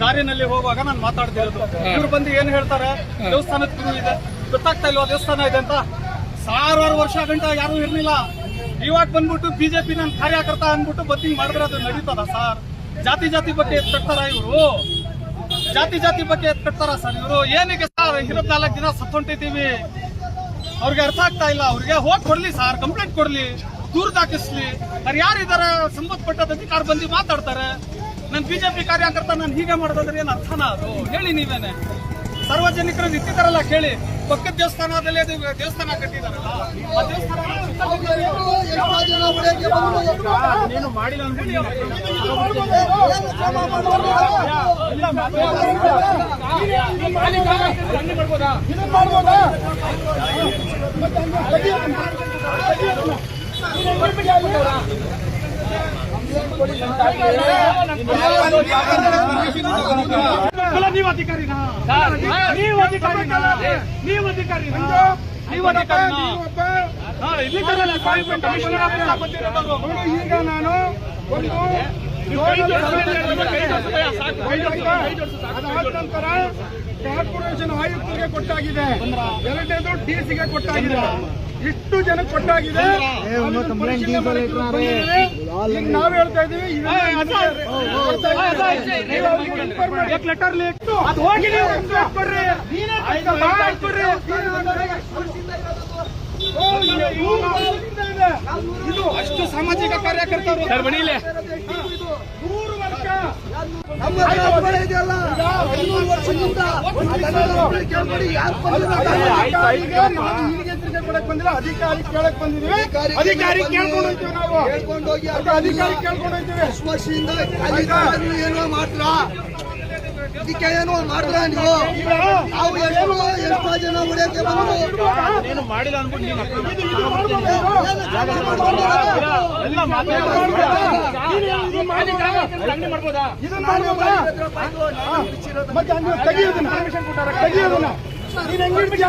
ದಾರಿನಲ್ಲಿ ಹೋಗುವಾಗ ನಾನು ಮಾತಾಡ್ತಿರೋದು. ಇವ್ರು ಬಂದು ಏನ್ ಹೇಳ್ತಾರೆ, ದೇವಸ್ಥಾನದ ಕ್ಯೂ ಇದೆ, ಗೊತ್ತಾಗ್ತಾ ಇಲ್ವಾ ದೇವಸ್ಥಾನ ಇದೆ ಅಂತ. 1000 ವರ್ಷ ಗಂಟ ಯಾರು ಇರ್ಲಿಲ್ಲ. ಇವಾಗ ಬಂದ್ಬಿಟ್ಟು ಬಿಜೆಪಿ ನನ್ನ ಕಾರ್ಯಕರ್ತ ಅಂದ್ಬಿಟ್ಟು ಬತ್ತಿಂಗ್ ಮಾಡಿದ್ರೆ ಅದು ನಡೀತದ ಸರ್? ಜಾತಿ ಬಗ್ಗೆ ಎತ್ಕಟ್ತಾರ ಇವರು? ಜಾತಿ ಬಗ್ಗೆ ಎತ್ಕಟ್ತಾರ ಸರ್ ಇವರು? ಏನಕ್ಕೆ ಸರ್ 24 ದಿನ ಸತ್ತೊಂಟಿದ್ದೀವಿ? ಅವ್ರಿಗೆ ಅರ್ಥ ಆಗ್ತಾ ಇಲ್ಲ. ಅವ್ರಿಗೆ ಹೋಗಿ ಕೊಡ್ಲಿ ಸರ್, ಕಂಪ್ಲೇಂಟ್ ಕೊಡ್ಲಿ, ದೂರ ದಾಖಲಿಸ್ಲಿ. ಅವ್ರು ಯಾರಿದಾರ ಸಂಬಂಧಪಟ್ಟ ಅಧಿಕಾರ ಬಂದು ಮಾತಾಡ್ತಾರೆ. ನನ್ ಬಿಜೆಪಿ ಕಾರ್ಯಕರ್ತ ನಾನು ಹೀಗೆ ಮಾಡೋದಾದ್ರೆ ಏನ್ ಅರ್ಥನ ಅದು? ಹೇಳಿ ನೀವೇನೆ. ಸಾರ್ವಜನಿಕರು ನಿಂತಿದ್ದಾರಲ್ಲ ಕೇಳಿ, ಪಕ್ಕದ ದೇವಸ್ಥಾನದಲ್ಲಿ ದೇವಸ್ಥಾನ ಕಟ್ಟಿದಾರಲ್ಲ, ಆ ದೇವಸ್ಥಾನ ನೀನು ಮಾಡಿಲ್ಲ ನೀವು ಅಧಿಕಾರಿನಾ? ನೀವು ಅಧಿಕಾರಿನಾ? ಈಗ ನಾನು ಅದಾದ ನಂತರ ಕಾರ್ಪೊರೇಷನ್ ಆಯುಕ್ತರಿಗೆ ಕೊಟ್ಟಾಗಿದೆ, 2ನೇದು ಡಿಸಿಗೆ ಕೊಟ್ಟಾಗಿದೆ, ಇಷ್ಟು ಜನ ಕೊಟ್ಟಾಗಿದೆ. ಈಗ ನಾವ್ ಹೇಳ್ತಾ ಇದೀವಿ ಲೆಟರ್ ಅದು ಹೋಗಿ ಇದು ಅಷ್ಟು ಸಾಮಾಜಿಕ ಕಾರ್ಯಕರ್ತರು ಮನೆಯಲ್ಲೇ 100 ವರ್ಷ ಬಂದಿಲ್ಲ. ಅಧಿಕಾರಿ ಕೇಳಕ್ ಬಂದಿದ್ದೀವಿ, ಅಧಿಕಾರಿ ಕೇಳ್ಕೊಂಡು ಹೋಗ್ತೀವಿ ನಾವು, ಅಧಿಕಾರಿ ಕೇಳ್ಕೊಂಡು ಹೋಗ್ತೀವಿ. ಏನೋ ಮಾತ್ರ ಇದಕ್ಕೆ ಏನೋ ಮಾಡಿದ್ರ ನೀವು? ನಾವು ಎಷ್ಟೋ ಜನ ಹೊಡೆಯಕ್ಕೆ ಏನು ಮಾಡಿಲ್ಲ ಅನ್ಬಿಟ್ಟು ಮತ್ತೆ ತೆಗಿಯೋದನ್ನ ನೀನ್ ಹೆಂಗಿರ್ಬೇಕು?